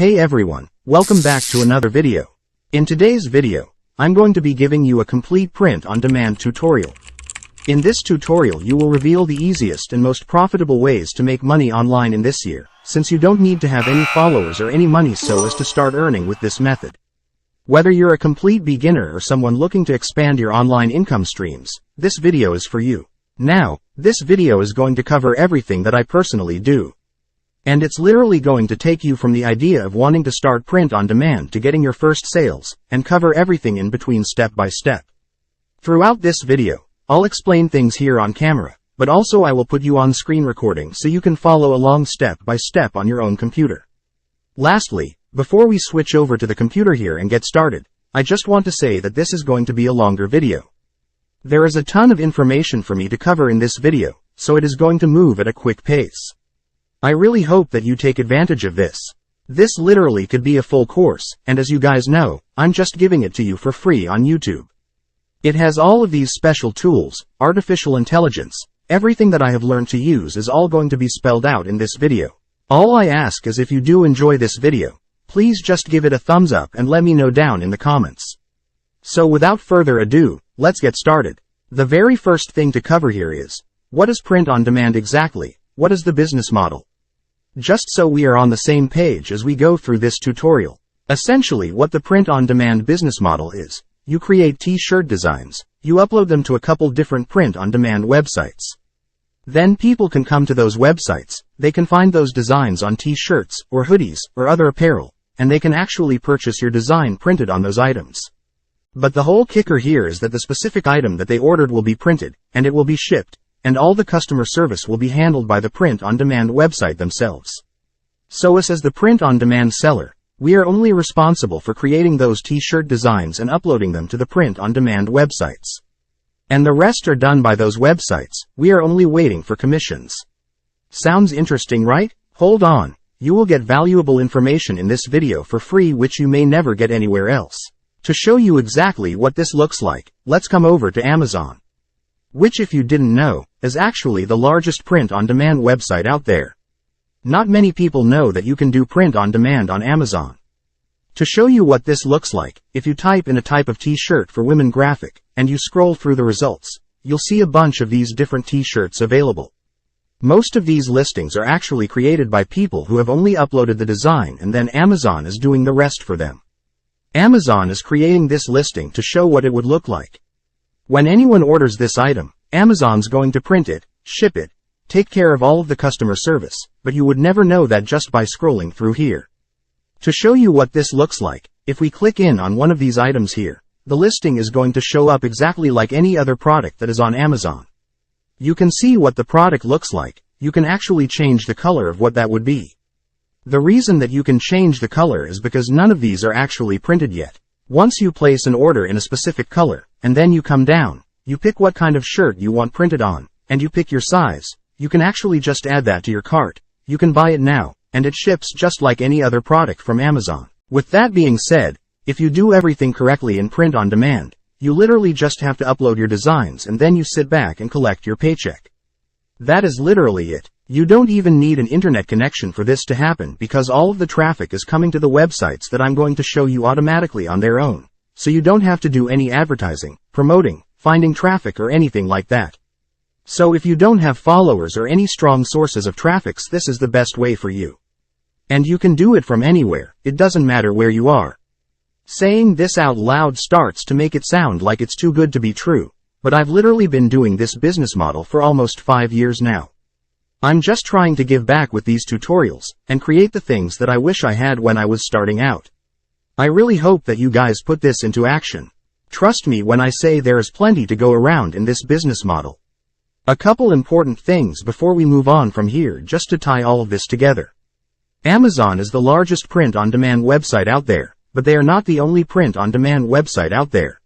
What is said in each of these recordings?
Hey everyone, welcome back to another video. In today's video, I'm going to be giving you a complete print-on-demand tutorial. In this tutorial you will reveal the easiest and most profitable ways to make money online in this year, since you don't need to have any followers or any money so as to start earning with this method. Whether you're a complete beginner or someone looking to expand your online income streams, this video is for you. Now, this video is going to cover everything that I personally do. And it's literally going to take you from the idea of wanting to start print on demand to getting your first sales, and cover everything in between step by step. Throughout this video, I'll explain things here on camera, but also I will put you on screen recording so you can follow along step by step on your own computer. Lastly, before we switch over to the computer here and get started, I just want to say that this is going to be a longer video. There is a ton of information for me to cover in this video, so it is going to move at a quick pace. I really hope that you take advantage of this. This literally could be a full course, and as you guys know, I'm just giving it to you for free on YouTube. It has all of these special tools, artificial intelligence, everything that I have learned to use is all going to be spelled out in this video. All I ask is if you do enjoy this video, please just give it a thumbs up and let me know down in the comments. So without further ado, let's get started. The very first thing to cover here is, what is print on demand exactly? What is the business model? Just so we are on the same page as we go through this tutorial. Essentially what the print-on-demand business model is, you create t-shirt designs, you upload them to a couple different print-on-demand websites. Then people can come to those websites, they can find those designs on t-shirts, or hoodies, or other apparel, and they can actually purchase your design printed on those items. But the whole kicker here is that the specific item that they ordered will be printed, and it will be shipped, and all the customer service will be handled by the print-on-demand website themselves. So as the print-on-demand seller, we are only responsible for creating those t-shirt designs and uploading them to the print-on-demand websites. And the rest are done by those websites, we are only waiting for commissions. Sounds interesting, right? Hold on, you will get valuable information in this video for free which you may never get anywhere else. To show you exactly what this looks like, let's come over to Amazon. Which, if you didn't know, is actually the largest print-on-demand website out there. Not many people know that you can do print-on-demand on Amazon. To show you what this looks like, if you type in a type of t-shirt for women graphic, and you scroll through the results, you'll see a bunch of these different t-shirts available. Most of these listings are actually created by people who have only uploaded the design and then Amazon is doing the rest for them. Amazon is creating this listing to show what it would look like. When anyone orders this item, Amazon's going to print it, ship it, take care of all of the customer service, but you would never know that just by scrolling through here. To show you what this looks like, if we click in on one of these items here, the listing is going to show up exactly like any other product that is on Amazon. You can see what the product looks like, you can actually change the color of what that would be. The reason that you can change the color is because none of these are actually printed yet. Once you place an order in a specific color, and then you come down, you pick what kind of shirt you want printed on, and you pick your size, you can actually just add that to your cart, you can buy it now, and it ships just like any other product from Amazon. With that being said, if you do everything correctly in print on demand, you literally just have to upload your designs and then you sit back and collect your paycheck. That is literally it. You don't even need an internet connection for this to happen because all of the traffic is coming to the websites that I'm going to show you automatically on their own. So you don't have to do any advertising, promoting, finding traffic or anything like that. So if you don't have followers or any strong sources of traffic, this is the best way for you. And you can do it from anywhere, it doesn't matter where you are. Saying this out loud starts to make it sound like it's too good to be true, but I've literally been doing this business model for almost 5 years now. I'm just trying to give back with these tutorials, and create the things that I wish I had when I was starting out. I really hope that you guys put this into action. Trust me when I say there is plenty to go around in this business model. A couple important things before we move on from here just to tie all of this together. Amazon is the largest print-on-demand website out there, but they are not the only print-on-demand website out there.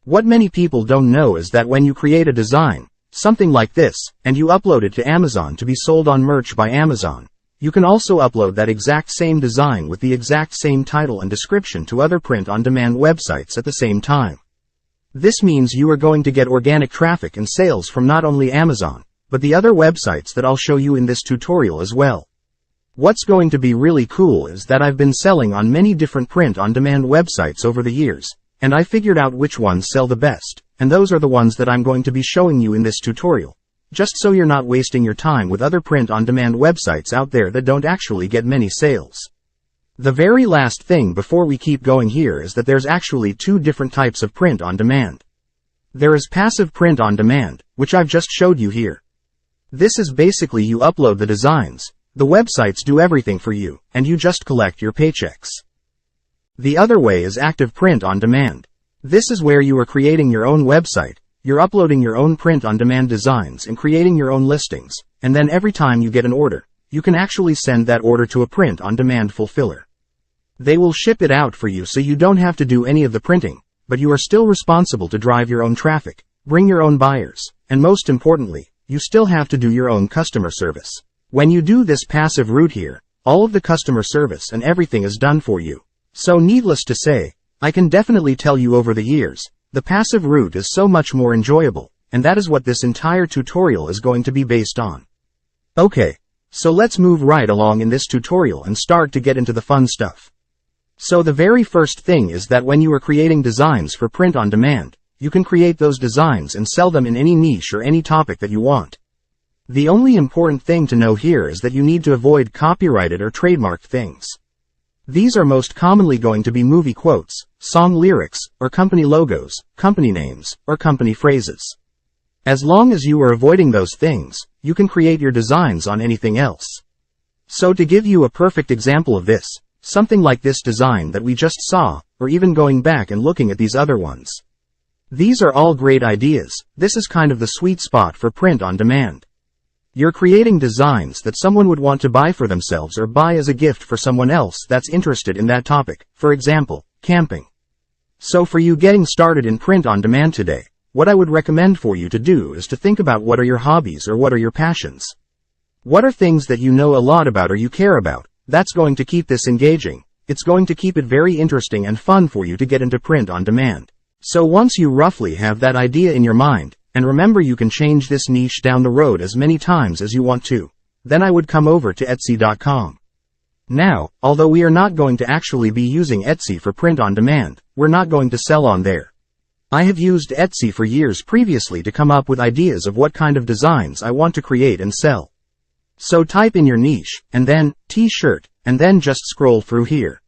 What many people don't know is that when you create a design, something like this, and you upload it to Amazon to be sold on Merch by Amazon, you can also upload that exact same design with the exact same title and description to other print-on-demand websites at the same time. This means you are going to get organic traffic and sales from not only Amazon, but the other websites that I'll show you in this tutorial as well. What's going to be really cool is that I've been selling on many different print-on-demand websites over the years, and I figured out which ones sell the best, and those are the ones that I'm going to be showing you in this tutorial, just so you're not wasting your time with other print-on-demand websites out there that don't actually get many sales. The very last thing before we keep going here is that there's actually two different types of print-on-demand. There is passive print-on-demand, which I've just showed you here. This is basically you upload the designs, the websites do everything for you, and you just collect your paychecks. The other way is active print-on-demand. This is where you are creating your own website, you're uploading your own print-on-demand designs and creating your own listings, and then every time you get an order, you can actually send that order to a print-on-demand fulfiller. They will ship it out for you so you don't have to do any of the printing, but you are still responsible to drive your own traffic, bring your own buyers, and most importantly, you still have to do your own customer service. When you do this passive route here, all of the customer service and everything is done for you. So needless to say, I can definitely tell you over the years, the passive route is so much more enjoyable, and that is what this entire tutorial is going to be based on. Okay, so let's move right along in this tutorial and start to get into the fun stuff. So the very first thing is that when you are creating designs for print on demand, you can create those designs and sell them in any niche or any topic that you want. The only important thing to know here is that you need to avoid copyrighted or trademarked things. These are most commonly going to be movie quotes, song lyrics, or company logos, company names, or company phrases. As long as you are avoiding those things, you can create your designs on anything else. So to give you a perfect example of this, something like this design that we just saw, or even going back and looking at these other ones. These are all great ideas. This is kind of the sweet spot for print on demand. You're creating designs that someone would want to buy for themselves or buy as a gift for someone else that's interested in that topic, for example, camping. So for you getting started in print on demand today, what I would recommend for you to do is to think about what are your hobbies or what are your passions. What are things that you know a lot about or you care about? That's going to keep this engaging. It's going to keep it very interesting and fun for you to get into print on demand. So once you roughly have that idea in your mind, and remember you can change this niche down the road as many times as you want to, then I would come over to Etsy.com. Now, although we are not going to actually be using Etsy for print on demand, we're not going to sell on there. I have used Etsy for years previously to come up with ideas of what kind of designs I want to create and sell. So type in your niche, and then, t-shirt, and then just scroll through here.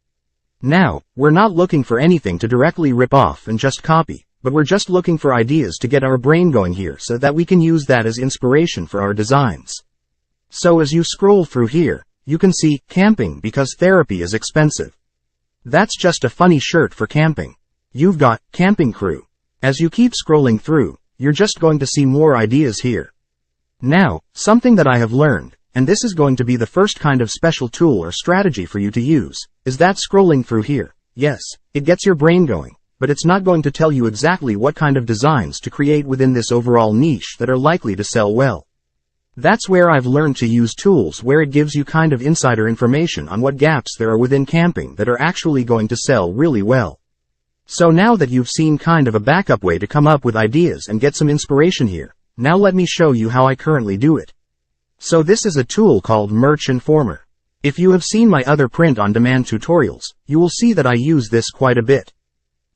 Now, we're not looking for anything to directly rip off and just copy, but we're just looking for ideas to get our brain going here so that we can use that as inspiration for our designs. So as you scroll through here, you can see, camping because therapy is expensive. That's just a funny shirt for camping. You've got, camping crew. As you keep scrolling through, you're just going to see more ideas here. Now, something that I have learned, and this is going to be the first kind of special tool or strategy for you to use, is that scrolling through here. Yes, it gets your brain going, but it's not going to tell you exactly what kind of designs to create within this overall niche that are likely to sell well. That's where I've learned to use tools where it gives you kind of insider information on what gaps there are within camping that are actually going to sell really well. So now that you've seen kind of a backup way to come up with ideas and get some inspiration here, now let me show you how I currently do it. So this is a tool called Merch Informer. If you have seen my other print-on-demand tutorials, you will see that I use this quite a bit.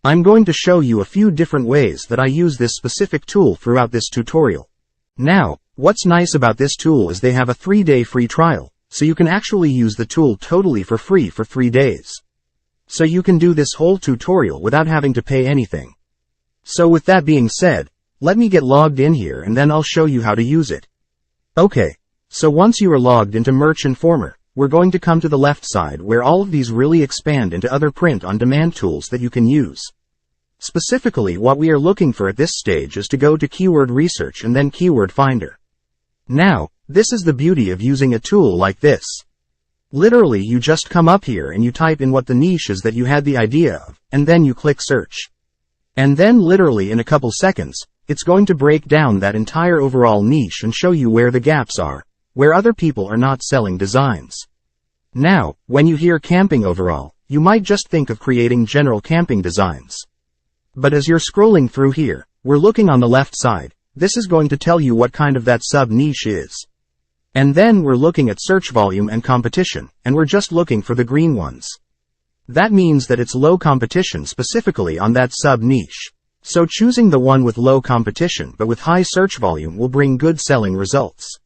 I'm going to show you a few different ways that I use this specific tool throughout this tutorial. Now, what's nice about this tool is they have a 3-day free trial, so you can actually use the tool totally for free for 3 days. So you can do this whole tutorial without having to pay anything. So with that being said, let me get logged in here and then I'll show you how to use it. Okay. So once you are logged into Merch Informer, we're going to come to the left side where all of these really expand into other print-on-demand tools that you can use. Specifically, what we are looking for at this stage is to go to Keyword Research and then Keyword Finder. Now, this is the beauty of using a tool like this. Literally, you just come up here and you type in what the niche is that you had the idea of, and then you click Search. And then literally in a couple seconds, it's going to break down that entire overall niche and show you where the gaps are, where other people are not selling designs. Now, when you hear camping overall, you might just think of creating general camping designs. But as you're scrolling through here, we're looking on the left side, this is going to tell you what kind of that sub-niche is. And then we're looking at search volume and competition, and we're just looking for the green ones. That means that it's low competition specifically on that sub-niche. So choosing the one with low competition but with high search volume will bring good selling results.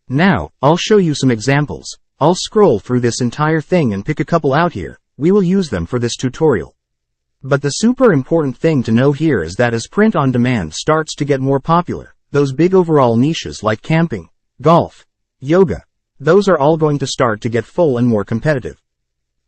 Now, I'll show you some examples. I'll scroll through this entire thing and pick a couple out here. We will use them for this tutorial. But the super important thing to know here is that as print on demand starts to get more popular, those big overall niches like camping, golf, yoga, those are all going to start to get full and more competitive.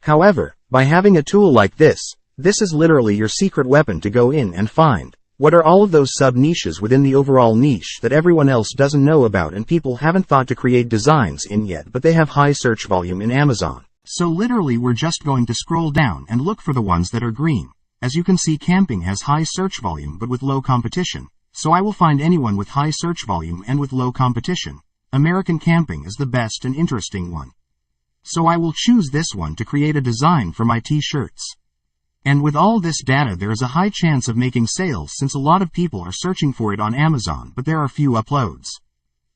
However, by having a tool like this is literally your secret weapon to go in and find what are all of those sub-niches within the overall niche that everyone else doesn't know about and people haven't thought to create designs in yet, but they have high search volume in Amazon. So literally we're just going to scroll down and look for the ones that are green. As you can see, camping has high search volume but with low competition. So I will find anyone with high search volume and with low competition. American camping is the best and interesting one. So I will choose this one to create a design for my t-shirts. And with all this data, there is a high chance of making sales since a lot of people are searching for it on Amazon, but there are few uploads.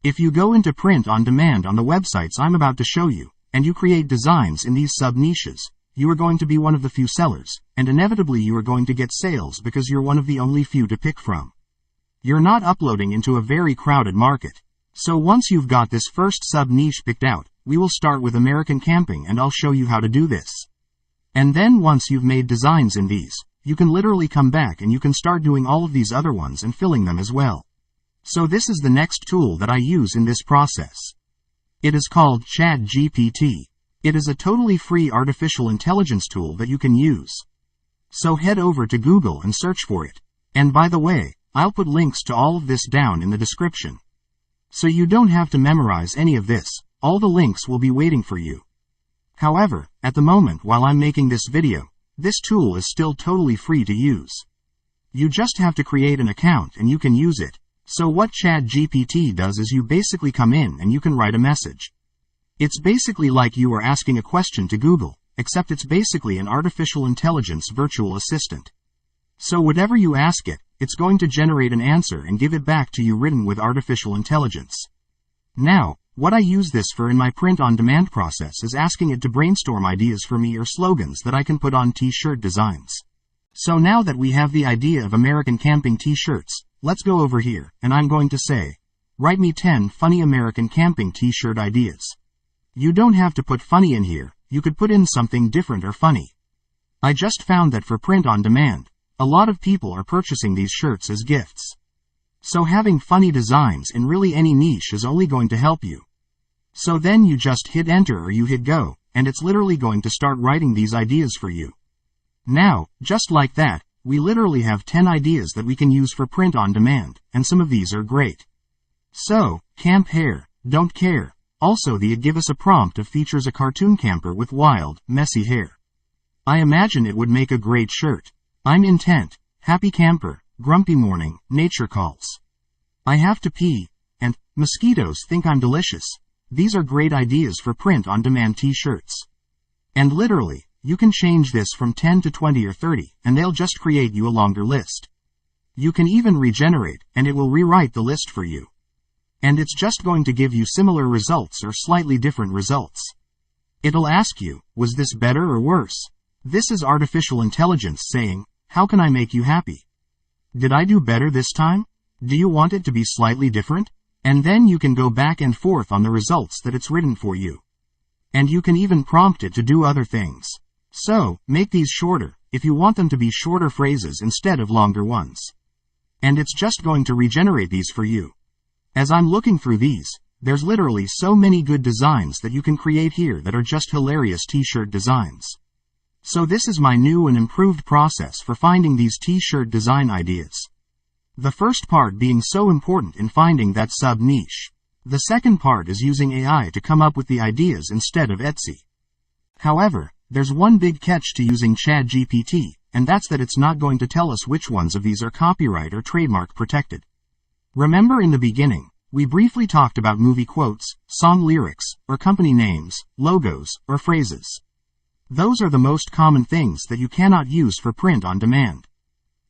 If you go into print on demand on the websites I'm about to show you, and you create designs in these sub-niches, you are going to be one of the few sellers, and inevitably you are going to get sales because you're one of the only few to pick from. You're not uploading into a very crowded market. So once you've got this first sub-niche picked out, we will start with American camping and I'll show you how to do this. And then once you've made designs in these, you can literally come back and you can start doing all of these other ones and filling them as well. So this is the next tool that I use in this process. It is called ChatGPT. It is a totally free artificial intelligence tool that you can use. So head over to Google and search for it. And by the way, I'll put links to all of this down in the description. So you don't have to memorize any of this, all the links will be waiting for you. However, at the moment while I'm making this video, this tool is still totally free to use. You just have to create an account and you can use it. So what ChatGPT does is you basically come in and you can write a message. It's basically like you are asking a question to Google, except it's basically an artificial intelligence virtual assistant. So whatever you ask it, it's going to generate an answer and give it back to you written with artificial intelligence. Now, what I use this for in my print-on-demand process is asking it to brainstorm ideas for me or slogans that I can put on t-shirt designs. So now that we have the idea of American camping t-shirts, let's go over here, and I'm going to say, write me 10 funny American camping t-shirt ideas. You don't have to put funny in here, you could put in something different or funny. I just found that for print-on-demand, a lot of people are purchasing these shirts as gifts. So having funny designs in really any niche is only going to help you. So then you just hit enter or you hit go, and it's literally going to start writing these ideas for you. Now, just like that, we literally have 10 ideas that we can use for print on demand, and some of these are great. So, camp hair, don't care. Also it give us a prompt of features a cartoon camper with wild, messy hair. I imagine it would make a great shirt. I'm intent, happy camper, grumpy morning, nature calls. I have to pee, and mosquitoes think I'm delicious. These are great ideas for print-on-demand t-shirts. And literally, you can change this from 10 to 20 or 30, and they'll just create you a longer list. You can even regenerate, and it will rewrite the list for you. And it's just going to give you similar results or slightly different results. It'll ask you, was this better or worse? This is artificial intelligence saying, how can I make you happy? Did I do better this time? Do you want it to be slightly different? And then you can go back and forth on the results that it's written for you. And you can even prompt it to do other things. So, make these shorter, if you want them to be shorter phrases instead of longer ones. And it's just going to regenerate these for you. As I'm looking through these, there's literally so many good designs that you can create here that are just hilarious t-shirt designs. So this is my new and improved process for finding these t-shirt design ideas. The first part being so important in finding that sub-niche. The second part is using AI to come up with the ideas instead of Etsy. However, there's one big catch to using ChatGPT, and that's that it's not going to tell us which ones of these are copyright or trademark protected. Remember in the beginning, we briefly talked about movie quotes, song lyrics, or company names, logos, or phrases. Those are the most common things that you cannot use for print on demand.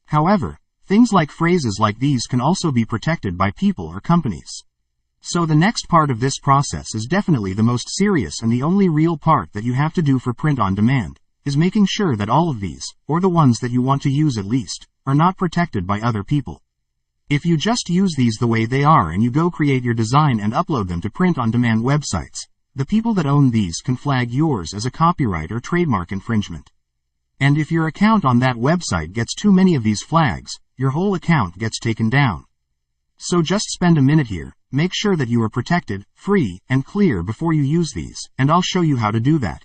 However, things like phrases like these can also be protected by people or companies. So the next part of this process is definitely the most serious and the only real part that you have to do for print on demand, is making sure that all of these, or the ones that you want to use at least, are not protected by other people. If you just use these the way they are and you go create your design and upload them to print-on-demand websites, the people that own these can flag yours as a copyright or trademark infringement. And if your account on that website gets too many of these flags, your whole account gets taken down. So just spend a minute here, make sure that you are protected, free, and clear before you use these, and I'll show you how to do that.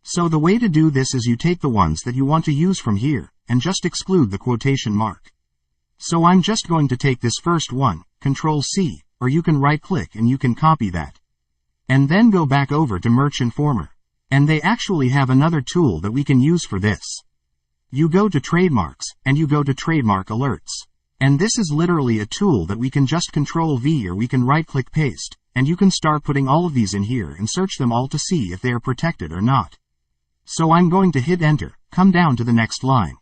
So the way to do this is you take the ones that you want to use from here, and just exclude the quotation mark. So I'm just going to take this first one, Ctrl+C, or you can right-click and you can copy that. And then go back over to Merch Informer. And they actually have another tool that we can use for this. You go to Trademarks, and you go to Trademark Alerts. And this is literally a tool that we can just Ctrl+V or we can right-click paste, and you can start putting all of these in here and search them all to see if they are protected or not. So I'm going to hit enter, come down to the next line.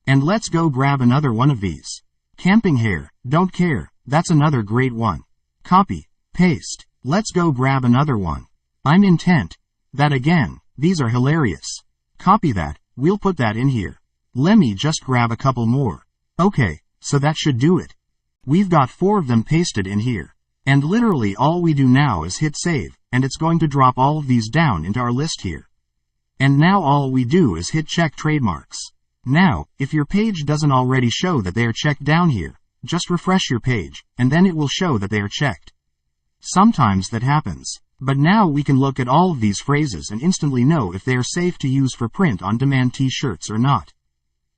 And let's go grab another one of these. Camping hair, don't care, that's another great one. Copy, paste, let's go grab another one. I'm intent. That again, these are hilarious. Copy that, we'll put that in here. Let me just grab a couple more. Okay, so that should do it. We've got 4 of them pasted in here. And literally all we do now is hit save, and it's going to drop all of these down into our list here. And now all we do is hit check trademarks. Now, if your page doesn't already show that they are checked down here, just refresh your page, and then it will show that they are checked. Sometimes that happens. But now we can look at all of these phrases and instantly know if they are safe to use for print-on-demand t-shirts or not.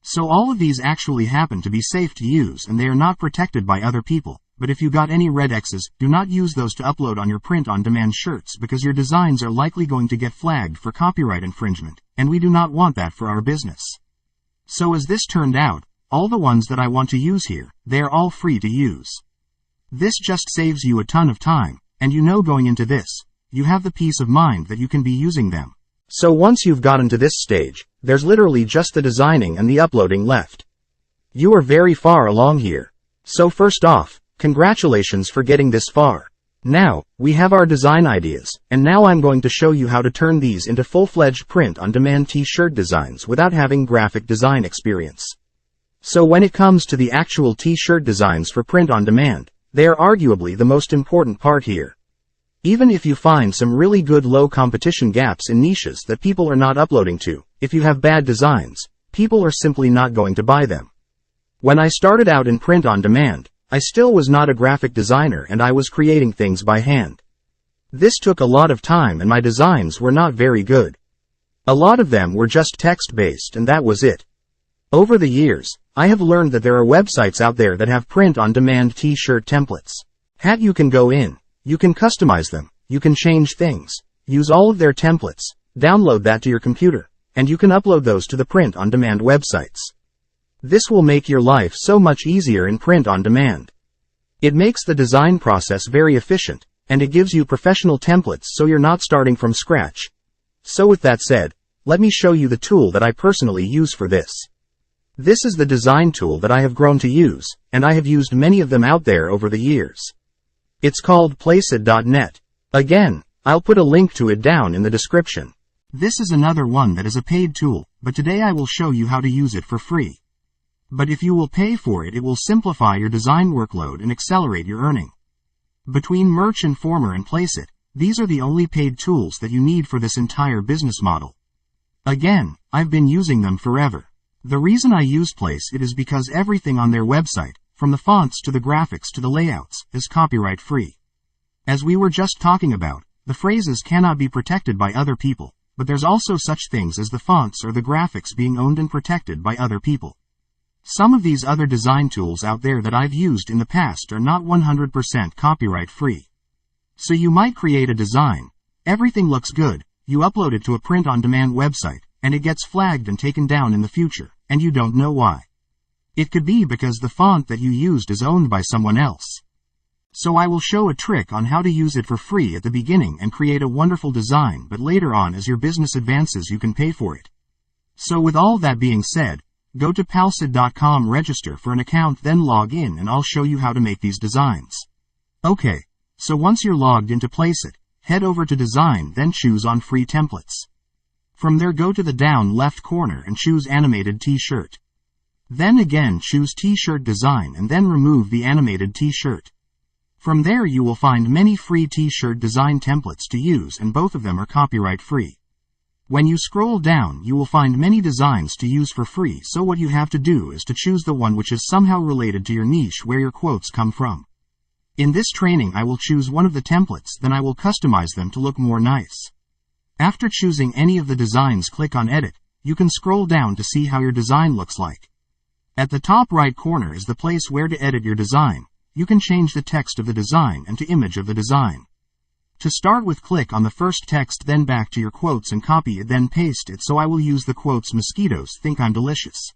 So all of these actually happen to be safe to use and they are not protected by other people, but if you got any red X's, do not use those to upload on your print-on-demand shirts because your designs are likely going to get flagged for copyright infringement, and we do not want that for our business. So as this turned out, all the ones that I want to use here, they are all free to use. This just saves you a ton of time, and you know going into this, you have the peace of mind that you can be using them. So once you've gotten to this stage, there's literally just the designing and the uploading left. You are very far along here. So first off, congratulations for getting this far. Now, we have our design ideas, and now I'm going to show you how to turn these into full-fledged print-on-demand t-shirt designs without having graphic design experience. So when it comes to the actual t-shirt designs for print-on-demand, they are arguably the most important part here. Even if you find some really good low competition gaps in niches that people are not uploading to, if you have bad designs, people are simply not going to buy them. When I started out in print-on-demand, I still was not a graphic designer and I was creating things by hand. This took a lot of time and my designs were not very good. A lot of them were just text-based and that was it. Over the years, I have learned that there are websites out there that have print-on-demand t-shirt templates. You can go in, you can customize them, you can change things, use all of their templates, download that to your computer, and you can upload those to the print-on-demand websites. This will make your life so much easier in print-on-demand. It makes the design process very efficient, and it gives you professional templates so you're not starting from scratch. So with that said, let me show you the tool that I personally use for this. This is the design tool that I have grown to use, and I have used many of them out there over the years. It's called Placeit.net. Again, I'll put a link to it down in the description. This is another one that is a paid tool, but today I will show you how to use it for free. But if you will pay for it, it will simplify your design workload and accelerate your earning. Between Merch Informer and Placeit, these are the only paid tools that you need for this entire business model. Again, I've been using them forever. The reason I use Placeit is because everything on their website, from the fonts to the graphics to the layouts, is copyright free. As we were just talking about, the phrases cannot be protected by other people, but there's also such things as the fonts or the graphics being owned and protected by other people. Some of these other design tools out there that I've used in the past are not 100% copyright free. So you might create a design, everything looks good, you upload it to a print-on-demand website, and it gets flagged and taken down in the future, and you don't know why. It could be because the font that you used is owned by someone else. So I will show a trick on how to use it for free at the beginning and create a wonderful design, but later on as your business advances you can pay for it. So with all that being said, go to Placeit.com, register for an account, then log in and I'll show you how to make these designs. Okay, So once you're logged in to place it, head over to Design, then choose on Free Templates. From there go to the down left corner and choose Animated T-shirt. Then again choose T-shirt design and then remove the animated T-shirt. From there you will find many free T-shirt design templates to use, and both of them are copyright free. When you scroll down you will find many designs to use for free, so what you have to do is to choose the one which is somehow related to your niche where your quotes come from. In this training I will choose one of the templates, then I will customize them to look more nice. After choosing any of the designs, click on Edit. You can scroll down to see how your design looks like. At the top right corner is the place where to edit your design. You can change the text of the design and to image of the design. To start with, click on the first text, then back to your quotes and copy it, then paste it. So I will use the quotes "Mosquitoes think I'm delicious."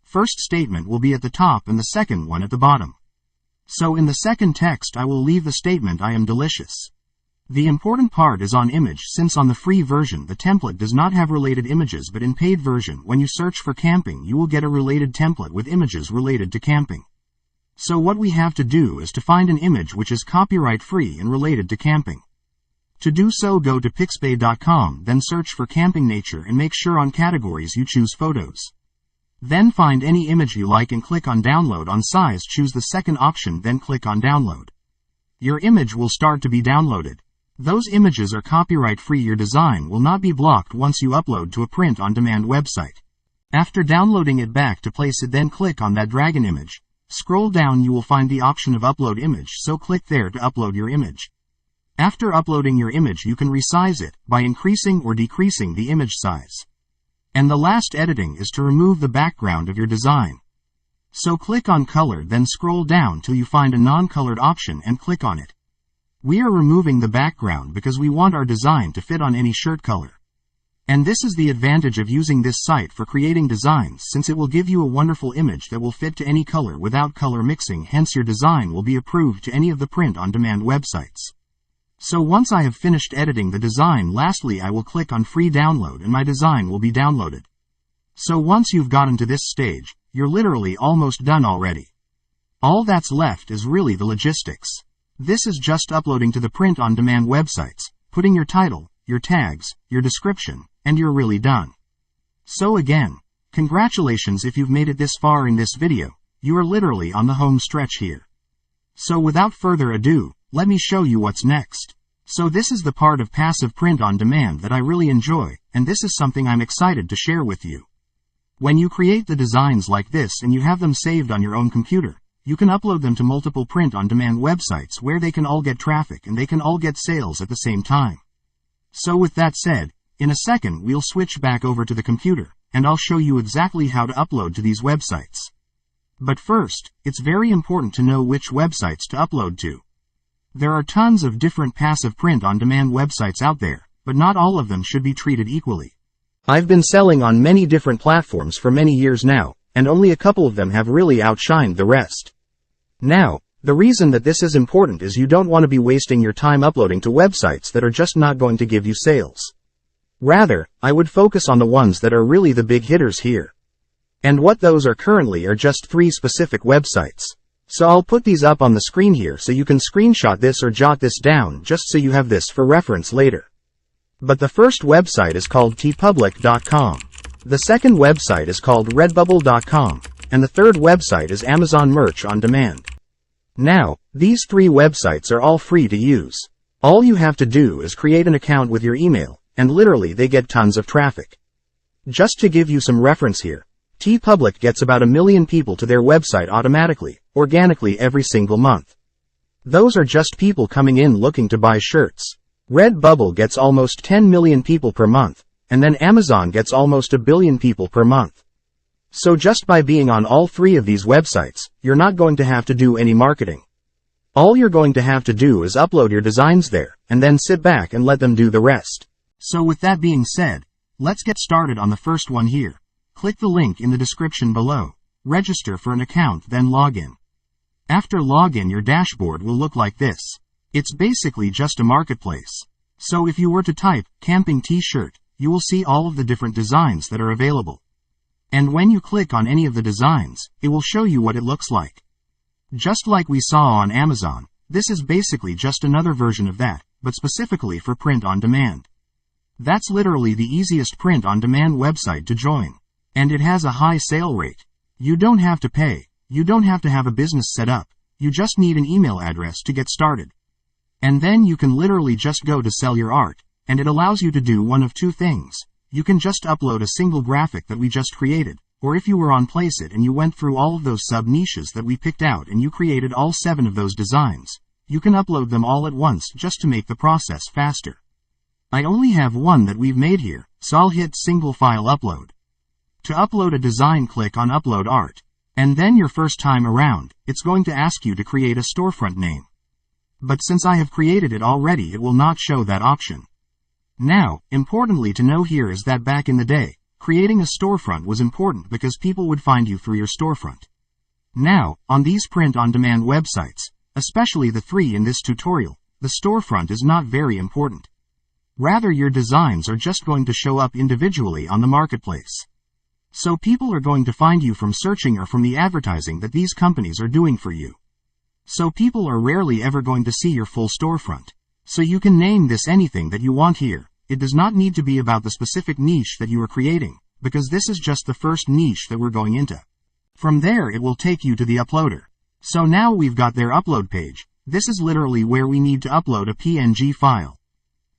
First statement will be at the top and the second one at the bottom. So in the second text I will leave the statement "I am delicious." The important part is on image, since on the free version the template does not have related images, but in paid version when you search for camping you will get a related template with images related to camping. So what we have to do is to find an image which is copyright free and related to camping. To do so, go to pixabay.com, then search for camping nature and make sure on categories you choose photos. Then find any image you like and click on download. On size choose the second option, then click on download. Your image will start to be downloaded. Those images are copyright free. Your design will not be blocked once you upload to a print-on-demand website. After downloading it back to place it, then click on that dragon image. Scroll down, you will find the option of upload image, so click there to upload your image. After uploading your image you can resize it by increasing or decreasing the image size. And the last editing is to remove the background of your design. So click on color, then scroll down till you find a non-colored option and click on it. We are removing the background because we want our design to fit on any shirt color. And this is the advantage of using this site for creating designs, since it will give you a wonderful image that will fit to any color without color mixing, hence your design will be approved to any of the print-on-demand websites. So once I have finished editing the design, lastly I will click on free download and my design will be downloaded. So once you've gotten to this stage, you're literally almost done already. All that's left is really the logistics. This is just uploading to the print-on-demand websites, putting your title, your tags, your description, and you're really done. So again, congratulations if you've made it this far in this video. You are literally on the home stretch here. So without further ado, let me show you what's next. So this is the part of passive print on demand that I really enjoy, and this is something I'm excited to share with you. When you create the designs like this and you have them saved on your own computer, you can upload them to multiple print on demand websites where they can all get traffic and they can all get sales at the same time. So with that said, in a second we'll switch back over to the computer, and I'll show you exactly how to upload to these websites. But first, it's very important to know which websites to upload to. There are tons of different passive print-on-demand websites out there, but not all of them should be treated equally. I've been selling on many different platforms for many years now, and only a couple of them have really outshined the rest. Now, the reason that this is important is you don't want to be wasting your time uploading to websites that are just not going to give you sales. Rather, I would focus on the ones that are really the big hitters here. And what those are currently are just 3 specific websites. So I'll put these up on the screen here so you can screenshot this or jot this down just so you have this for reference later. But the first website is called tpublic.com. The second website is called redbubble.com. And the third website is Amazon Merch on Demand. Now, these 3 websites are all free to use. All you have to do is create an account with your email, and literally they get tons of traffic. Just to give you some reference here, TeePublic gets about 1 million people to their website automatically, organically every single month. Those are just people coming in looking to buy shirts. Redbubble gets almost 10 million people per month, and then Amazon gets almost 1 billion people per month. So just by being on all 3 of these websites, you're not going to have to do any marketing. All you're going to have to do is upload your designs there, and then sit back and let them do the rest. So with that being said, let's get started on the first one here. Click the link in the description below. Register for an account, then log in. After login, your dashboard will look like this. It's basically just a marketplace. So if you were to type camping t-shirt, you will see all of the different designs that are available. And when you click on any of the designs, it will show you what it looks like. Just like we saw on Amazon, This is basically just another version of that, but specifically for print on demand. That's literally the easiest print on demand website to join. And it has a high sale rate. You don't have to pay. You don't have to have a business set up. You just need an email address to get started. And then you can literally just go to sell your art, and it allows you to do one of two things. You can just upload a single graphic that we just created, or if you were on Placeit and you went through all of those sub-niches that we picked out and you created all 7 of those designs, you can upload them all at once just to make the process faster. I only have one that we've made here, so I'll hit single file upload. To upload a design, click on upload art. And then your first time around, it's going to ask you to create a storefront name. But since I have created it already, it will not show that option. Now, importantly to know here is that back in the day, creating a storefront was important because people would find you through your storefront. Now, on these print-on-demand websites, especially the 3 in this tutorial, the storefront is not very important. Rather, your designs are just going to show up individually on the marketplace. So people are going to find you from searching or from the advertising that these companies are doing for you. So people are rarely ever going to see your full storefront. So you can name this anything that you want here. It does not need to be about the specific niche that you are creating, because this is just the first niche that we're going into. From there it will take you to the uploader. So now we've got their upload page. This is literally where we need to upload a PNG file.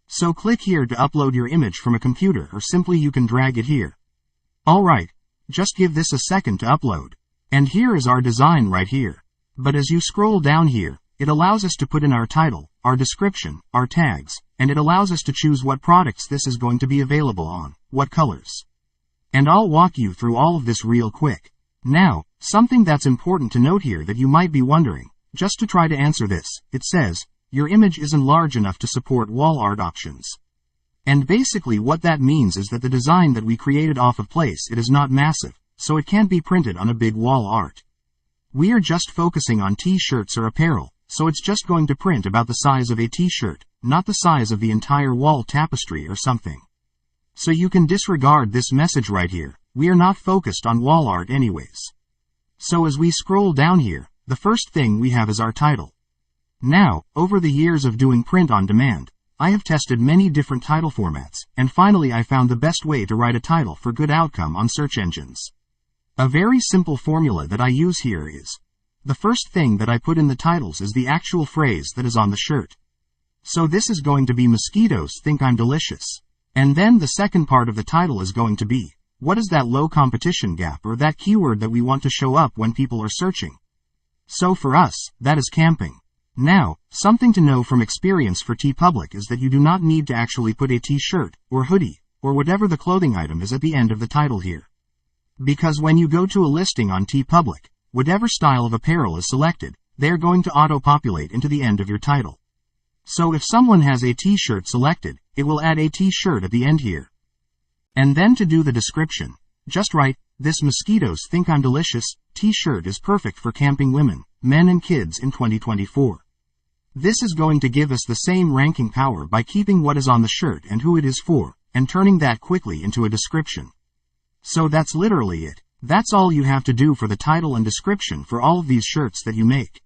So click here to upload your image from a computer, or simply you can drag it here. Alright, just give this a second to upload. And here is our design right here. But as you scroll down here, it allows us to put in our title, our description, our tags, and it allows us to choose what products this is going to be available on, what colors. And I'll walk you through all of this real quick. Now, something that's important to note here that you might be wondering, just to try to answer this, it says, your image isn't large enough to support wall art options. And basically what that means is that the design that we created off of Placeit is not massive, so it can't be printed on a big wall art. We are just focusing on t-shirts or apparel, so it's just going to print about the size of a t-shirt, not the size of the entire wall tapestry or something. So you can disregard this message right here. We are not focused on wall art anyways. So as we scroll down here, the first thing we have is our title. Now, over the years of doing print on demand, I have tested many different title formats, and finally I found the best way to write a title for good outcome on search engines. A very simple formula that I use here is, the first thing that I put in the titles is the actual phrase that is on the shirt. So this is going to be mosquitoes think I'm delicious. And then the second part of the title is going to be, what is that low competition gap or that keyword that we want to show up when people are searching? So for us, that is camping. Now, something to know from experience for TeePublic is that you do not need to actually put a t-shirt, or hoodie, or whatever the clothing item is at the end of the title here. Because when you go to a listing on TeePublic, whatever style of apparel is selected, they are going to auto-populate into the end of your title. So if someone has a t-shirt selected, it will add a t-shirt at the end here. And then to do the description, just write, this mosquitoes think I'm delicious, t-shirt is perfect for camping women, men and kids in 2024. This is going to give us the same ranking power by keeping what is on the shirt and who it is for, and turning that quickly into a description. So that's literally it. That's all you have to do for the title and description for all of these shirts that you make.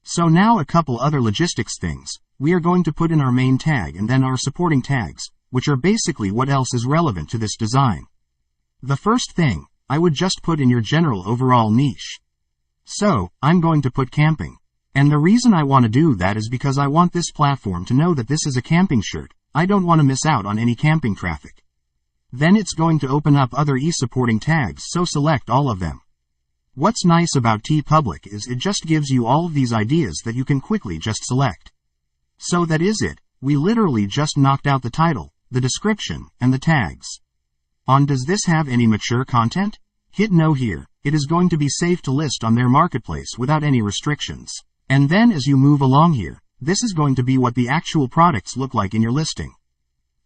So now a couple other logistics things. We are going to put in our main tag and then our supporting tags, which are basically what else is relevant to this design. The first thing, I would just put in your general overall niche. So, I'm going to put camping. And the reason I want to do that is because I want this platform to know that this is a camping shirt. I don't want to miss out on any camping traffic. Then it's going to open up other e-supporting tags, so select all of them. What's nice about TeePublic is it just gives you all of these ideas that you can quickly just select. So that is it. We literally just knocked out the title, the description, and the tags. Does this have any mature content? Hit no here. It is going to be safe to list on their marketplace without any restrictions. And then as you move along here, this is going to be what the actual products look like in your listing.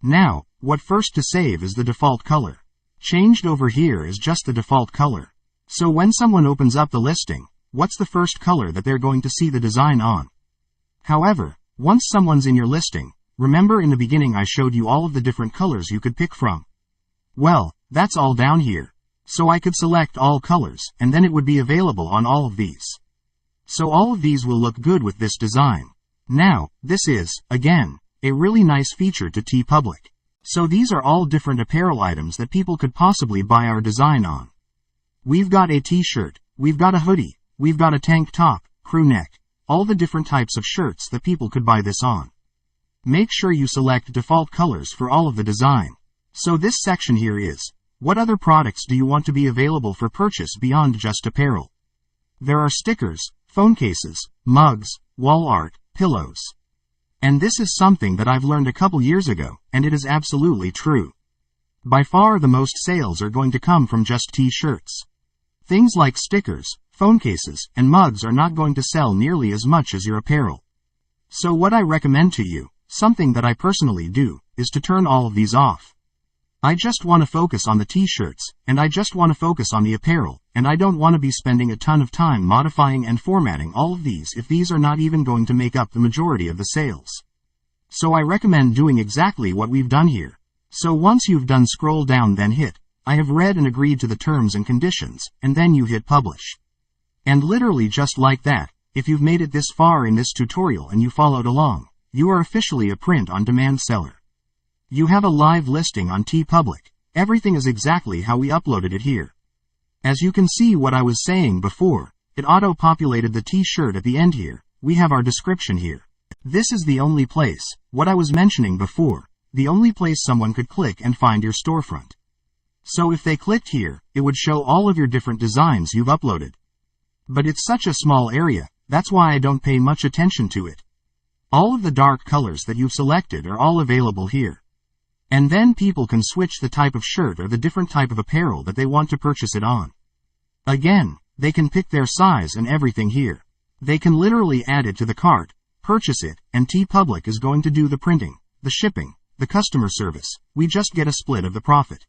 Now, what first to save is the default color. Changed over here is just the default color. So when someone opens up the listing, what's the first color that they're going to see the design on? However, once someone's in your listing, remember in the beginning I showed you all of the different colors you could pick from. Well, that's all down here. So I could select all colors, and then it would be available on all of these. So all of these will look good with this design. Now, this is, again, a really nice feature to TeePublic. So these are all different apparel items that people could possibly buy our design on. We've got a t-shirt, we've got a hoodie, we've got a tank top, crew neck, all the different types of shirts that people could buy this on. Make sure you select default colors for all of the design. So this section here is, what other products do you want to be available for purchase beyond just apparel? There are stickers, phone cases, mugs, wall art, pillows. And this is something that I've learned a couple years ago, and it is absolutely true. By far the most sales are going to come from just t-shirts. Things like stickers, phone cases, and mugs are not going to sell nearly as much as your apparel. So what I recommend to you, something that I personally do, is to turn all of these off. I just want to focus on the t-shirts, and I just want to focus on the apparel, and I don't want to be spending a ton of time modifying and formatting all of these if these are not even going to make up the majority of the sales. So I recommend doing exactly what we've done here. So once you've done, scroll down, then hit, I have read and agreed to the terms and conditions, and then you hit publish. And literally just like that, if you've made it this far in this tutorial and you followed along, you are officially a print-on-demand seller. You have a live listing on TeePublic. Everything is exactly how we uploaded it here. As you can see what I was saying before, it auto-populated the t-shirt at the end here. We have our description here. This is the only place, what I was mentioning before, the only place someone could click and find your storefront. So if they clicked here, it would show all of your different designs you've uploaded. But it's such a small area, that's why I don't pay much attention to it. All of the dark colors that you've selected are all available here. And then people can switch the type of shirt or the different type of apparel that they want to purchase it on. Again, they can pick their size and everything here. They can literally add it to the cart, purchase it, and TeePublic is going to do the printing, the shipping, the customer service. We just get a split of the profit.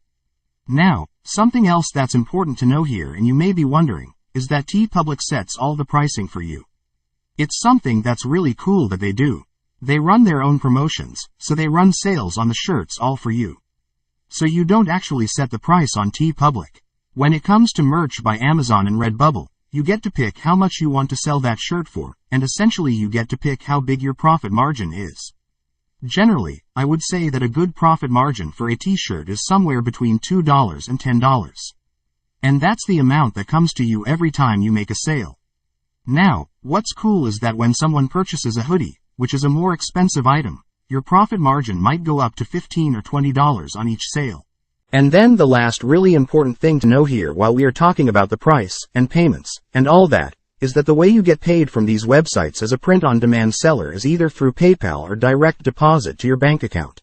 Now, something else that's important to know here, and you may be wondering, is that TeePublic sets all the pricing for you. It's something that's really cool that they do. They run their own promotions, so they run sales on the shirts all for you. So you don't actually set the price on TeePublic. When it comes to merch by Amazon and Redbubble, you get to pick how much you want to sell that shirt for, and essentially you get to pick how big your profit margin is. Generally, I would say that a good profit margin for a t-shirt is somewhere between $2 and $10. And that's the amount that comes to you every time you make a sale. Now, what's cool is that when someone purchases a hoodie, which is a more expensive item, your profit margin might go up to $15 or $20 on each sale. And then the last really important thing to know here while we are talking about the price, and payments, and all that, is that the way you get paid from these websites as a print-on-demand seller is either through PayPal or direct deposit to your bank account.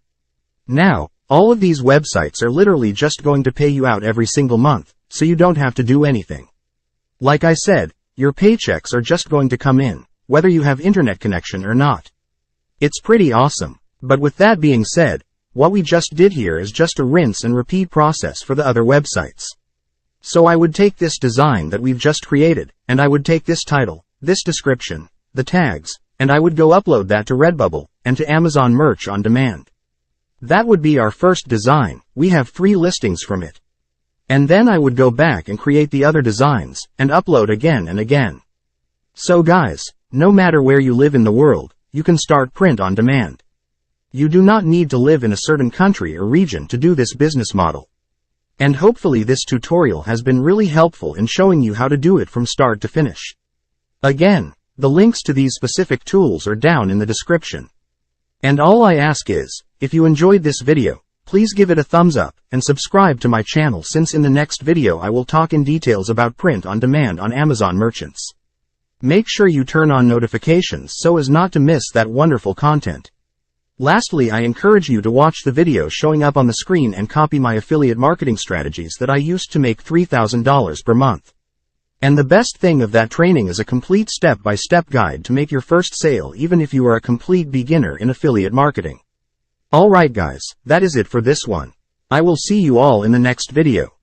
Now, all of these websites are literally just going to pay you out every single month, so you don't have to do anything. Like I said, your paychecks are just going to come in, whether you have internet connection or not. It's pretty awesome. But with that being said, what we just did here is just a rinse and repeat process for the other websites. So I would take this design that we've just created, and I would take this title, this description, the tags, and I would go upload that to Redbubble, and to Amazon Merch on Demand. That would be our first design. We have 3 listings from it. And then I would go back and create the other designs, and upload again and again. So guys, no matter where you live in the world, you can start print on demand. You do not need to live in a certain country or region to do this business model. And hopefully this tutorial has been really helpful in showing you how to do it from start to finish. Again, the links to these specific tools are down in the description. And all I ask is, if you enjoyed this video, please give it a thumbs up, and subscribe to my channel, since in the next video I will talk in details about print on demand on Amazon merchants. Make sure you turn on notifications so as not to miss that wonderful content. Lastly, I encourage you to watch the video showing up on the screen and copy my affiliate marketing strategies that I used to make $3,000 per month. And the best thing of that training is a complete step-by-step guide to make your first sale even if you are a complete beginner in affiliate marketing. Alright guys, that is it for this one. I will see you all in the next video.